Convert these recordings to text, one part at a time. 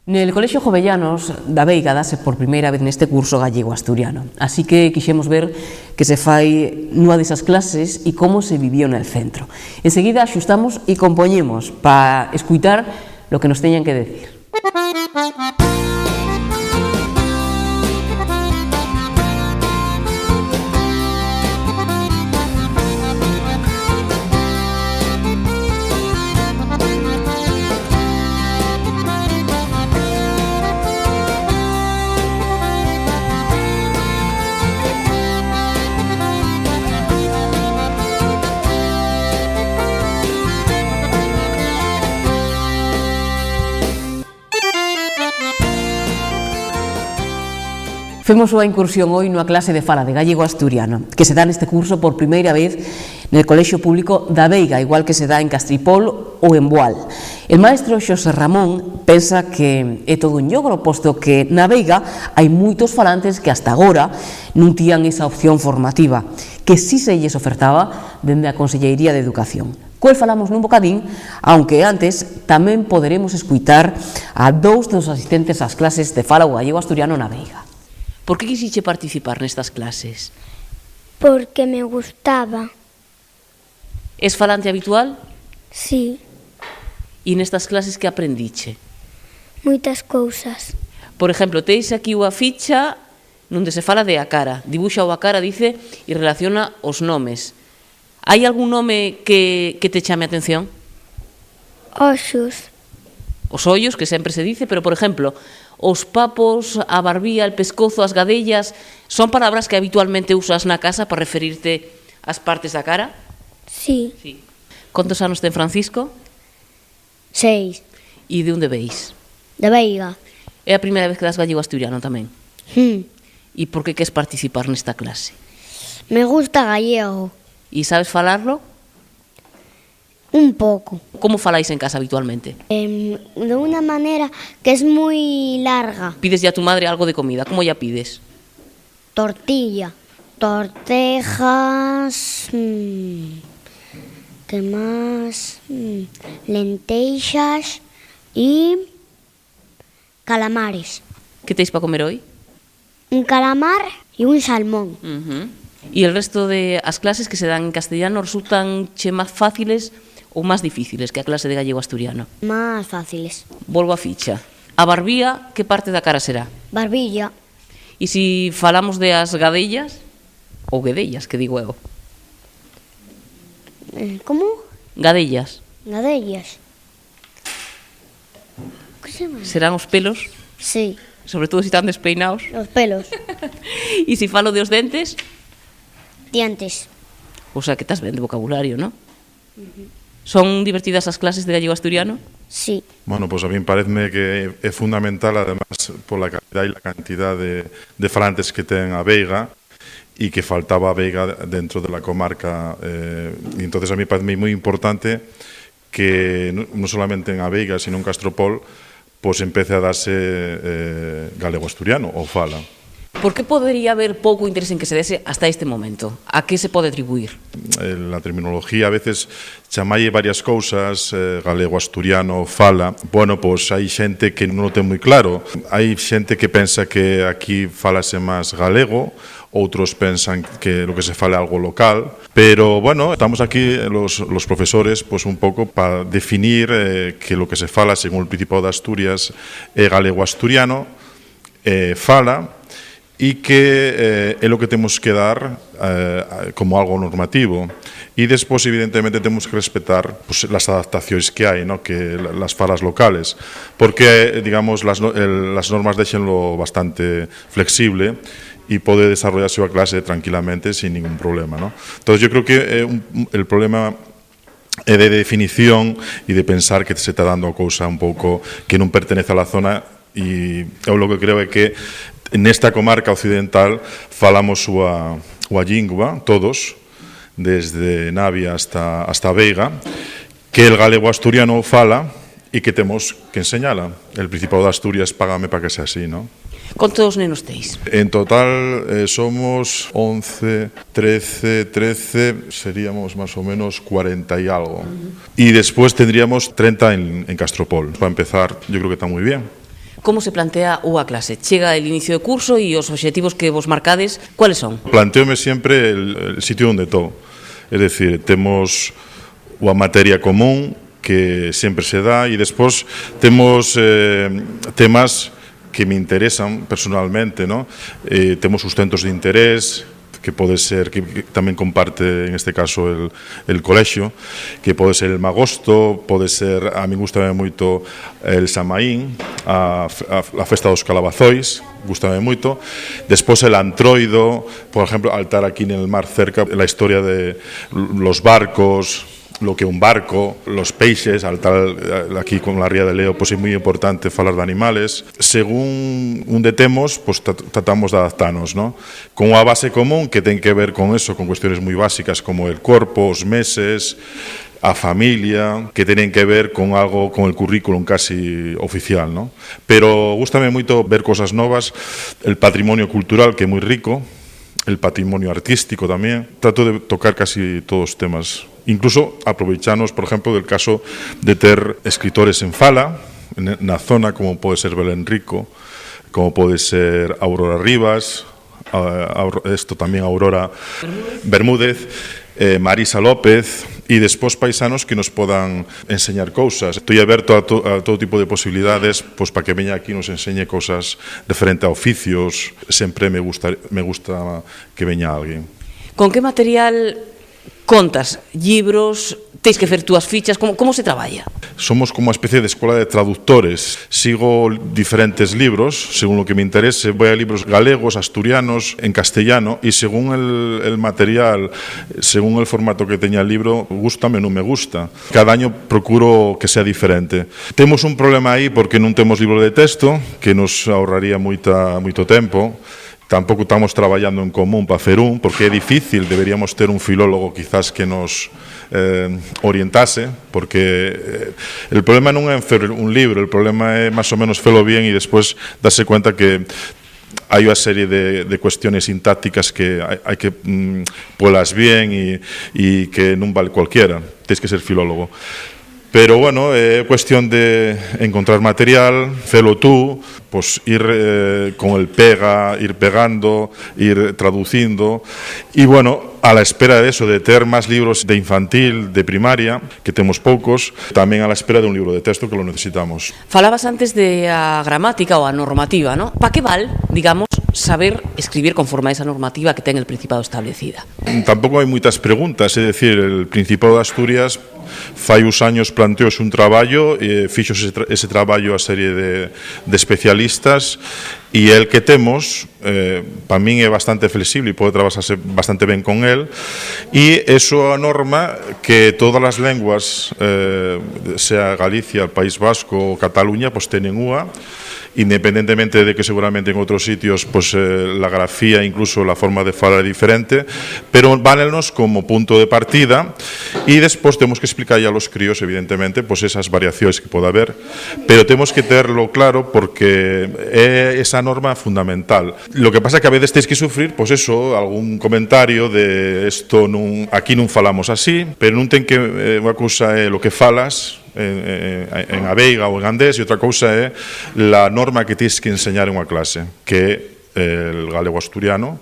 Nel Colexio Jovellanos da Veiga dase por primeira vez neste curso gallego-asturiano, así que quixemos ver que se fai nunha desas clases e como se viviu nel centro. Enseguida axustamos e compoñemos para escuitar lo que nos teñan que decir. Femos unha incursión hoy nunha clase de fala de gallego-asturiano que se dá neste curso por primeira vez no Colexio Público da Veiga, igual que se dá en Castripol ou en Boal. El maestro Xosé Ramón pensa que é todo un logro, posto que na Veiga hai moitos falantes que hasta agora non tían esa opción formativa, que si se lles ofertaba dende a Consellería de Educación. Coel falamos nun bocadín, aunque antes tamén poderemos escuitar a dous dos asistentes ás clases de fala o gallego-asturiano na Veiga. Por que quisiche participar nestas clases? Porque me gustaba. Es falante habitual? Sí, E nestas clases que aprendiche? moitas cousas. Por exemplo, teis aquí unha ficha onde se fala de a cara. Dibuxa o a cara, dice, e relaciona os nomes. Hai algún nome que te chame a atención? Oxos, Os ollos, que sempre se dice, pero, por exemplo, os papos, a barbía, el pescozo, as gadellas, son palabras que habitualmente usas na casa para referirte ás partes da cara? sí, Sí. Contos anos ten Francisco? 6, E de onde veis? de Veiga. É a primeira vez que das gallego-asturiano tamén? E por que queres participar nesta clase? Me gusta gallego, E sabes falarlo? un pouco. Como faláis en casa habitualmente? De una manera que es muy larga. Pides a tu madre algo de comida, como ya pides? Tortilla, tortejas, ¿qué más? Lentejas y calamares. Que teis para comer hoy? Un calamar y un salmón. E el resto de as clases que se dan en castellano resultan che máis fáciles ou máis difíciles que a clase de gallego-asturiano? Más fáciles. Volvo a ficha. A barbía, que parte da cara será? Barbilla, E se falamos de as gadellas, ou guedellas, que digo eu? ¿cómo? Gadellas. Gadellas. ¿Qué se llama? Serán os pelos, Sí, sobre todo se están despeinados. los pelos, E se falo de os dentes, dientes. o sea que estás ben de vocabulario, non? Son divertidas as clases de gallego-asturiano? Sí, Bueno, pues a mí pareceme que é fundamental, además, pola calidad e la cantidad de falantes que ten a Veiga e que faltaba a Veiga dentro de la comarca. E entonces a mí parece moi importante que non solamente en a Veiga, sino en Castropol, pues empece a darse galego-asturiano ou fala. Por que podería haber pouco interés en que se dese hasta este momento? A que se pode atribuir? La terminología a veces chamalle varias cousas, galego-asturiano, fala. Bueno, pois hai xente que non o ten moi claro. Hai xente que pensa que aquí falase máis galego, outros pensan que lo que se fala é algo local, pero bueno, estamos aquí los profesores pues un pouco para definir que lo que se fala según o Principado de Asturias é galego-asturiano, fala, e que é o que temos que dar como algo normativo. E despois, evidentemente, temos que respetar pues, las adaptacións que hai, ¿no? Que las falas locales, porque, digamos, las normas déxenlo bastante flexible e pode desarrollarse a clase tranquilamente sin ningún problema, ¿no? Entonces, yo creo que el problema é de definición e de pensar que se está dando a cousa un pouco que non pertenece a la zona, e eu lo que creo é que nesta comarca occidental falamos a lingua, todos, desde Navia hasta Veiga, que el galego-asturiano fala e que temos que enseñala. El Principado de Asturias págame para que sea así, ¿no? Contos nenos teis? En total somos 11, 13, seríamos más o menos 40 y algo. Y después tendríamos 30 en Castropol. Para empezar, yo creo que está muy bien. Como se plantea unha clase? Chega el inicio de curso e os obxectivos que vos marcades, cuáles son? Planteome sempre el sitio onde estou. É dicir, temos unha materia común que sempre se dá e despois temos temas que me interesan personalmente, ¿no? Temos sustentos de interés que pode ser, que tamén comparte en este caso el colexio, que pode ser el magosto, pode ser, a mí gustame moito el Samaín, a festa dos calabazois, gustame moito. Despois el antroido, por exemplo, al estar aquí en el mar cerca, la historia de los barcos, lo que é un barco, los peixes, al tal aquí con la ría de Leo, pues é moi importante falar de animales. Según onde temos, pues tratamos de adaptarnos, ¿no? Con unha base común que ten que ver con eso, con cuestiones moi básicas como el corpo, os meses, a familia, que teñen que ver con algo, con el currículum casi oficial, ¿no? Pero gústame moito ver cosas novas, el patrimonio cultural que é moi rico, el patrimonio artístico tamén. Trato de tocar casi todos os temas, incluso aproveichanos, por exemplo, del caso de ter escritores en fala na zona, como pode ser Belén Rico, como pode ser Aurora Rivas, esto tamén Aurora Bermúdez, Marisa López, e despois paisanos que nos podan enseñar cousas. Estou aberto a todo tipo de posibilidades, pois para que veña aquí nos enseñe cousas diferentes a oficios. Sempre me gusta que veña alguén. Con que material contas? Libros? Teis que fer túas fichas? Como se traballa? Somos como unha especie de escola de traductores. Sigo diferentes libros, según lo que me interese. Voy a libros galegos, asturianos, en castellano, y según el material, según el formato que teña el libro, gústame ou non me gusta. Cada año procuro que sea diferente. Temos un problema aí porque non temos libro de texto, que nos ahorraría moito tempo. Tampouco estamos traballando en común para hacer porque é difícil, deberíamos ter un filólogo quizás que nos orientase, porque el problema non é hacer un libro, el problema é máis ou menos felo bien e despois darse cuenta que hai unha serie de cuestiones sintácticas que hai que polas bien e que non vale cualquiera, tens que ser filólogo. Pero, bueno, é cuestión de encontrar material, felo tú, pues ir con el pega, ir pegando, ir traducindo. Y, bueno, a la espera de eso, de ter máis libros de infantil, de primaria, que temos poucos, tamén a la espera de un libro de texto que lo necesitamos. Falabas antes de a gramática ou a normativa, ¿no? Pa que val, digamos, saber escribir conforme a esa normativa que ten el Principado establecida? Tampouco hai moitas preguntas, é dicir, el Principado de Asturias fai uns años planteouse un traballo, fixose ese traballo a serie de especialistas e el que temos, para min é bastante flexible e pode traballarse bastante ben con el, e eso a norma que todas as lenguas, sea Galicia, el País Vasco ou Cataluña, pues tenen unha, independentemente de que seguramente en outros sitios pues, la grafía, incluso la forma de falar é diferente, pero válenos como punto de partida e despois temos que explicar a los críos, evidentemente, pues esas variacións que pode haber, pero temos que terlo claro porque é esa norma fundamental. Lo que pasa é que a veces teis que sufrir, pues eso, algún comentario de esto non, aquí non falamos así, pero non ten que, unha cousa é lo que falas, en Aveiga ou en Andés, e outra cousa é la norma que tens que enseñar en unha clase, que é el galego asturiano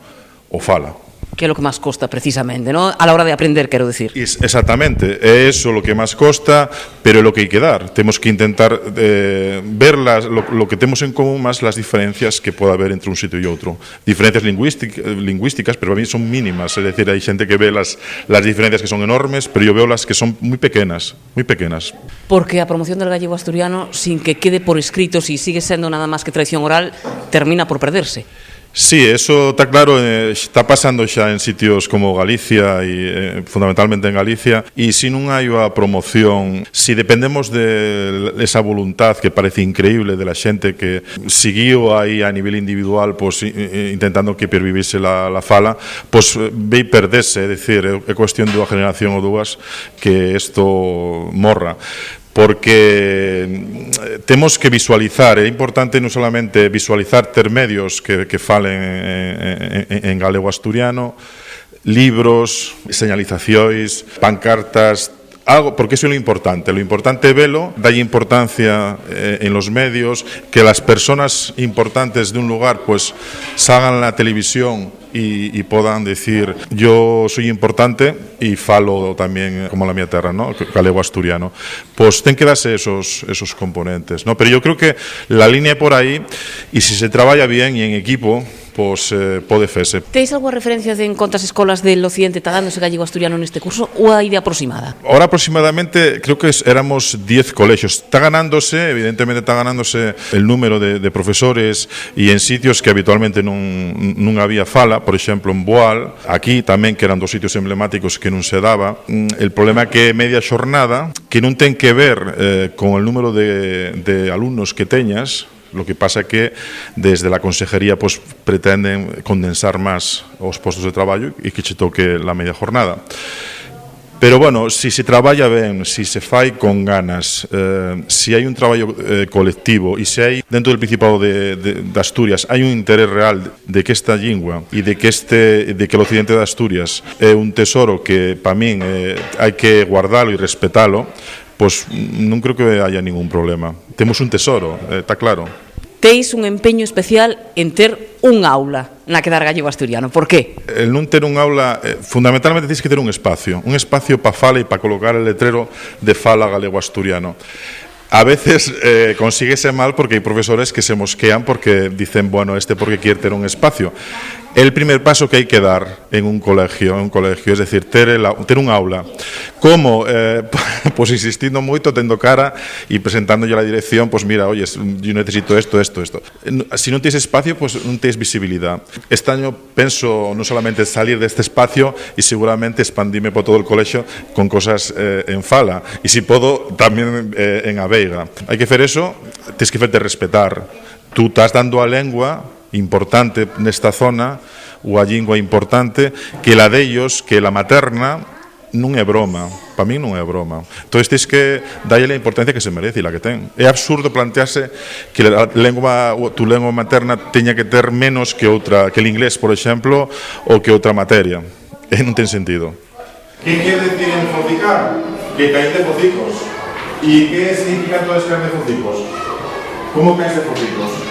o fala. Que é o que máis costa precisamente, ¿no? A la hora de aprender, quero decir. Exactamente, é eso lo que máis costa, pero é lo que hai que dar. Temos que intentar ver lo que temos en común máis las diferencias que pode haber entre un sitio e outro. Diferencias lingüísticas, pero para mí son mínimas, é dicir, hai xente que ve las diferencias que son enormes, pero yo veo las que son moi pequenas, moi pequenas. Porque a promoción del gallego asturiano, sin que quede por escrito, si sigue sendo nada máis que tradición oral, termina por perderse. Sí, eso está claro, está pasando xa en sitios como Galicia e fundamentalmente en Galicia, e se non hai a promoción, si dependemos de esa voluntad que parece increíble de la xente que siguiu aí a nivel individual pues, intentando que pervivise la fala, pues vei perderse, é dicir, é cuestión de unha generación ou dúas que isto morra. Porque temos que visualizar, é importante non solamente visualizar ter medios que falen en galego asturiano, libros, señalizacións, pancartas, algo, porque eso es lo importante. Lo importante es verlo, darle importancia en los medios, que las personas importantes de un lugar pues salgan en la televisión y puedan decir yo soy importante y falo también como la mía terra, ¿no? Galego asturiano. Pues ten que darse esos componentes, ¿no? Pero yo creo que la línea es por ahí y si se trabaja bien y en equipo, pues pode fese. Teis algunha referencia de en contas escolas del occidente está dándose gallego asturiano neste curso ou a idea aproximada? Ahora aproximadamente creo que éramos 10 colegios. Está ganándose, evidentemente está ganándose el número de profesores y en sitios que habitualmente non había fala, por exemplo en Boal, aquí tamén que eran dos sitios emblemáticos que non se daba. El problema é que media xornada, que non ten que ver con el número de alumnos que teñas. Lo que pasa es que desde la consejería pues pretenden condensar más os postos de traballo e que che toque la media jornada. Pero bueno, si se traballa ben, si se fai con ganas, si hai un traballo colectivo e se hai dentro del Principado de Asturias hai un interés real de que esta lingua e de que el occidente de Asturias é un tesoro que para min hai que guardalo e respetalo, pues non creo que haya ningún problema. Temos un tesoro, está claro. Teis un empeño especial en ter un aula na que dar gallego asturiano. Por qué? El non ter un aula, fundamentalmente tens que ter un espacio para fala e para colocar el letrero de fala galego asturiano. A veces consíguese mal porque hai profesores que se mosquean porque dicen, bueno, porque quiere ter un espacio. El primer paso que hay que dar en un colegio, es decir, ter un aula. ¿Cómo? Pues insistindo moito, tendo cara e presentándolle a la dirección, pues mira, oye, yo necesito esto. Si non tienes espacio, pues non tienes visibilidad. Este año penso non solamente salir de este espacio y seguramente expandirme por todo el colegio con cosas en fala. Y si puedo, también en Aveiga. Hay que hacer eso, tienes que hacerte respetar. Tú estás dando a lengua importante nesta zona, ou a lingua importante, que la dellos, que la materna, non é broma. Para mí non é broma. Entón, tens que darlle a importancia que se merece e la que ten. É absurdo plantearse que tu lengua materna teña que ter menos que outra, que el inglés, por exemplo, ou que outra materia. Non ten sentido. ¿Qué quiere decir enfocicar? Que caes de focicos. ¿Y qué significa todo este de focicos? ¿Cómo caes de focicos?